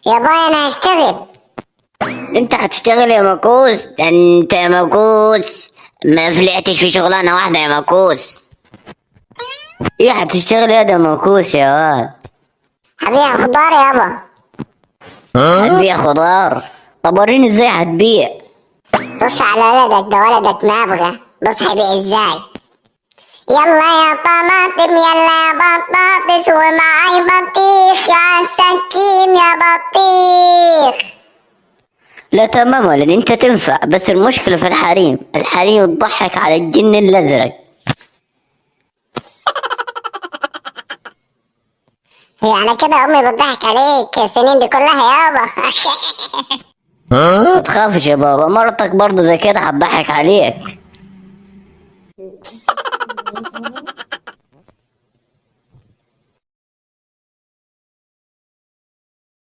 يا باي انا هشتغل. انت هتشتغل يا مكوس؟ ده انت يا مكوس ما فلحتش في شغلانة واحدة يا مكوس. ايه هتشتغل يا ده مكوس يا واد؟ هبيع خضار يابا. هتبيع خضار؟ طب وريني ازاي هتبيع. بص على ولدك، ده ولدك نابغة، بص هيبيع ازاي. يلا يا طماطم يلا يا بطاطس ومعاي بطيخ يا سكين يا بطيخ. لا تمام ولد، انت تنفع، بس المشكلة في الحريم. الحريم تضحك على الجن الازرق. هي على كده امي بتضحك عليك السنين دي كلها يابا؟ ما تخافش يا بابا، مرتك برضه زي كده هتضحك عليك.